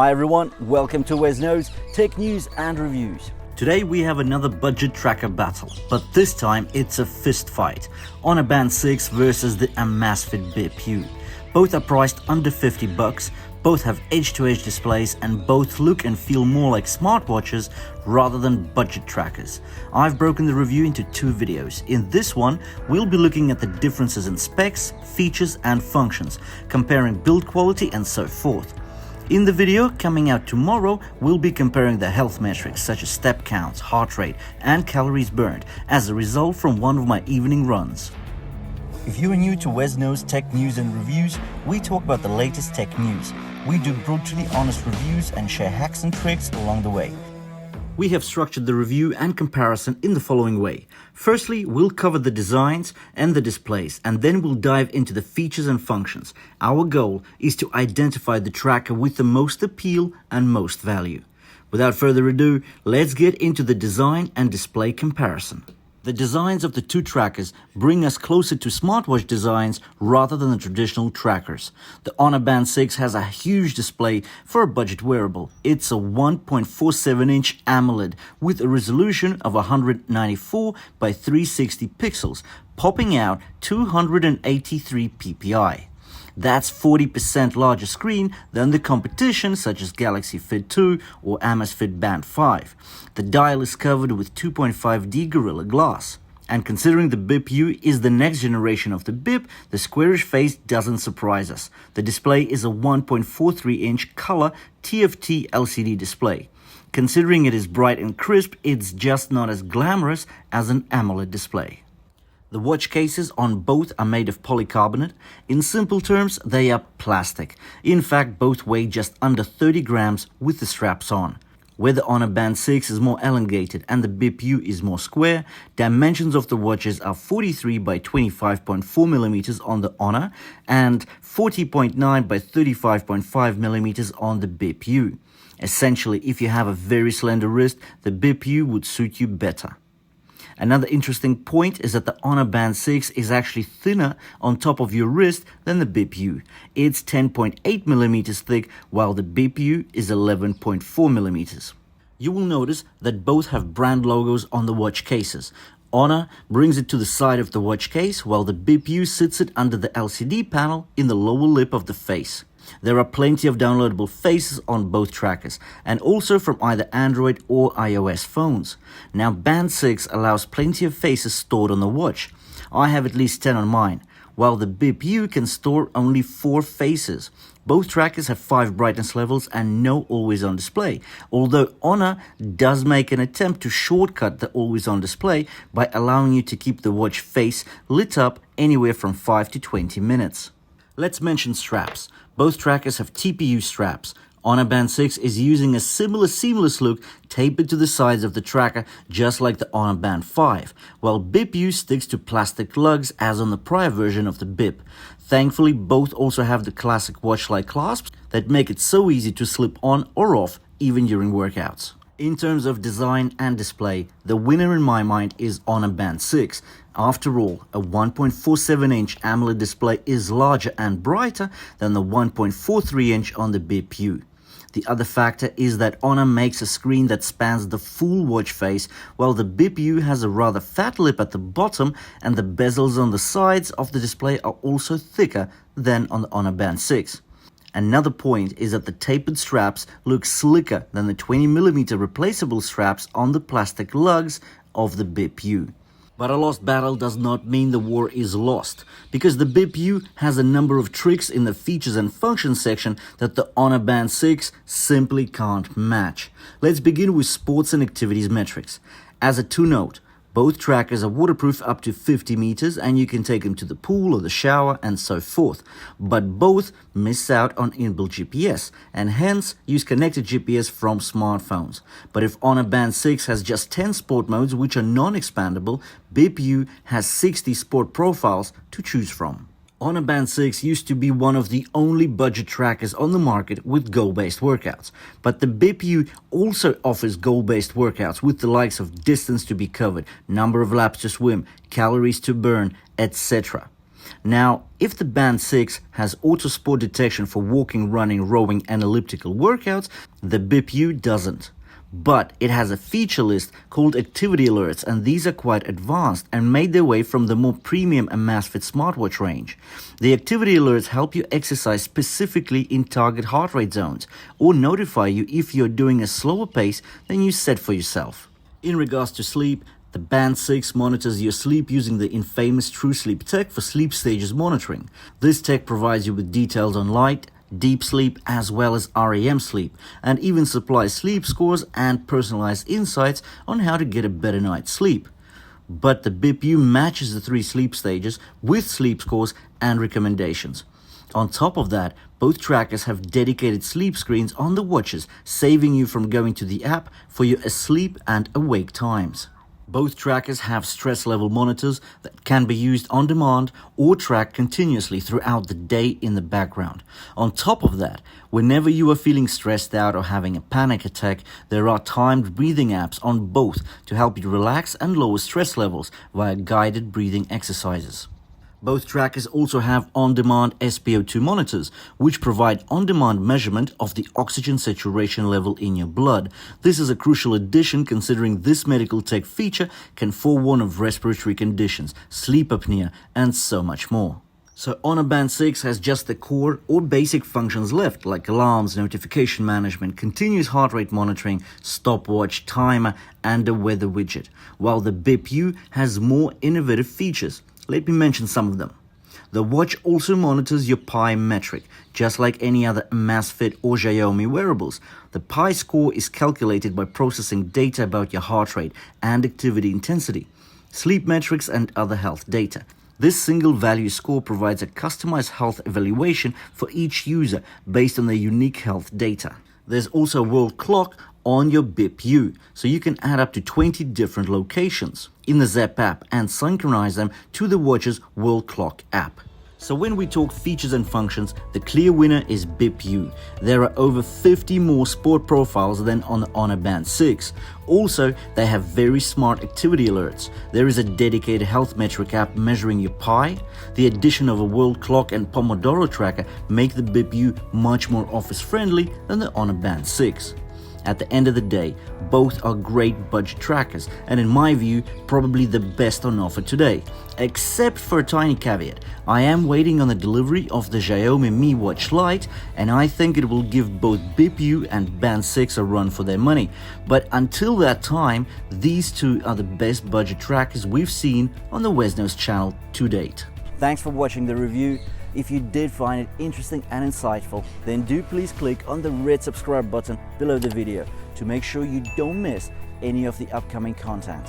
Hi everyone, welcome to Wes Knows Tech News and Reviews. Today we have another budget tracker battle, but this time it's a fist fight. Honor Band 6 versus the Amazfit Bip U. Both are priced under $50, both have edge-to-edge displays, and both look and feel more like smartwatches rather than budget trackers. I've broken the review into two videos. In this one, we'll be looking at the differences in specs, features and functions, comparing build quality and so forth. In the video coming out tomorrow, we'll be comparing the health metrics such as step counts, heart rate and calories burned as a result from one of my evening runs. If you are new to Wes Knows Tech News and Reviews, we talk about the latest tech news. We do brutally honest reviews and share hacks and tricks along the way. We have structured the review and comparison in the following way. Firstly, we'll cover the designs and the displays, and then we'll dive into the features and functions. Our goal is to identify the tracker with the most appeal and most value. Without further ado, let's get into the design and display comparison. The designs of the two trackers bring us closer to smartwatch designs rather than the traditional trackers. The Honor Band 6 has a huge display for a budget wearable. It's a 1.47-inch AMOLED with a resolution of 194 by 360 pixels, popping out 283 ppi. That's 40% larger screen than the competition such as Galaxy Fit 2 or Amazfit Band 5. The dial is covered with 2.5D Gorilla Glass. And considering the Bip U is the next generation of the Bip, the squarish face doesn't surprise us. The display is a 1.43-inch color TFT LCD display. Considering it is bright and crisp, it's just not as glamorous as an AMOLED display. The watch cases on both are made of polycarbonate. In simple terms, they are plastic. In fact, both weigh just under 30 grams with the straps on. Where the Honor Band 6 is more elongated and the Bip U is more square, dimensions of the watches are 43 by 25.4 millimeters on the Honor and 40.9 by 35.5 millimeters on the Bip U. Essentially, if you have a very slender wrist, the Bip U would suit you better. Another interesting point is that the Honor Band 6 is actually thinner on top of your wrist than the Bip U. It's 10.8 millimeters thick, while the Bip U is 11.4 millimeters. You will notice that both have brand logos on the watch cases. Honor brings it to the side of the watch case, while the Bip U sits it under the LCD panel in the lower lip of the face. There are plenty of downloadable faces on both trackers, and also from either Android or iOS phones. Now, Band 6 allows plenty of faces stored on the watch. I have at least 10 on mine, while the Bip U can store only 4 faces. Both trackers have 5 brightness levels and no always-on display, although Honor does make an attempt to shortcut the always-on display by allowing you to keep the watch face lit up anywhere from 5 to 20 minutes. Let's mention straps. Both trackers have TPU straps. Honor Band 6 is using a similar seamless look tapered to the sides of the tracker, just like the Honor Band 5, while Bip U sticks to plastic lugs as on the prior version of the Bip. Thankfully, both also have the classic watch-like clasps that make it so easy to slip on or off even during workouts. In terms of design and display, the winner in my mind is Honor Band 6. After all, a 1.47-inch AMOLED display is larger and brighter than the 1.43-inch on the Bip U. The other factor is that Honor makes a screen that spans the full watch face, while the Bip U has a rather fat lip at the bottom and the bezels on the sides of the display are also thicker than on the Honor Band 6. Another point is that the tapered straps look slicker than the 20mm replaceable straps on the plastic lugs of the Bip U. But a lost battle does not mean the war is lost, because the Bip U has a number of tricks in the features and functions section that the Honor Band 6 simply can't match. Let's begin with sports and activities metrics. As a two-note, both trackers are waterproof up to 50 meters and you can take them to the pool or the shower and so forth. But both miss out on inbuilt GPS and hence use connected GPS from smartphones. But if Honor Band 6 has just 10 sport modes which are non-expandable, Bip U has 60 sport profiles to choose from. Honor Band 6 used to be one of the only budget trackers on the market with goal-based workouts, but the Bip U also offers goal-based workouts with the likes of distance to be covered, number of laps to swim, calories to burn, etc. Now, if the Band 6 has auto sport detection for walking, running, rowing and elliptical workouts, the BIP U doesn't. But it has a feature list called activity alerts, and these are quite advanced and made their way from the more premium Amazfit smartwatch range. The activity alerts help you exercise specifically in target heart rate zones or notify you if you're doing a slower pace than you set for yourself. In regards to sleep, the Band 6 monitors your sleep using the infamous TrueSleep tech for sleep stages monitoring. This tech provides you with details on light, deep sleep as well as REM sleep, and even supplies sleep scores and personalized insights on how to get a better night's sleep. But the BIP U matches the 3 sleep stages with sleep scores and recommendations. On top of that, both trackers have dedicated sleep screens on the watches, saving you from going to the app for your asleep and awake times. Both trackers have stress level monitors that can be used on demand or tracked continuously throughout the day in the background. On top of that, whenever you are feeling stressed out or having a panic attack, there are timed breathing apps on both to help you relax and lower stress levels via guided breathing exercises. Both trackers also have on-demand SpO2 monitors, which provide on-demand measurement of the oxygen saturation level in your blood. This is a crucial addition considering this medical tech feature can forewarn of respiratory conditions, sleep apnea, and so much more. So Honor Band 6 has just the core or basic functions left, like alarms, notification management, continuous heart rate monitoring, stopwatch, timer, and a weather widget, while the BIP U has more innovative features. Let me mention some of them. The watch also monitors your Pi metric, just like any other Amazfit or Xiaomi wearables. The Pi score is calculated by processing data about your heart rate and activity intensity, sleep metrics, and other health data. This single value score provides a customized health evaluation for each user based on their unique health data. There's also a world clock on your BIP U, so you can add up to 20 different locations in the Zepp app and synchronize them to the watch's world clock app. So when we talk features and functions, the clear winner is BIP U. There are over 50 more sport profiles than on the Honor Band 6. Also, they have very smart activity alerts. There is a dedicated health metric app measuring your Pi. The addition of a world clock and Pomodoro tracker make the BIP U much more office friendly than the Honor Band 6. At the end of the day, both are great budget trackers and in my view, probably the best on offer today. Except for a tiny caveat, I am waiting on the delivery of the Xiaomi Mi Watch Lite and I think it will give both BIP U and Band 6 a run for their money. But until that time, these two are the best budget trackers we've seen on the Wesnos channel to date. Thanks for watching the review. If you did find it interesting and insightful, then do please click on the red subscribe button below the video to make sure you don't miss any of the upcoming content.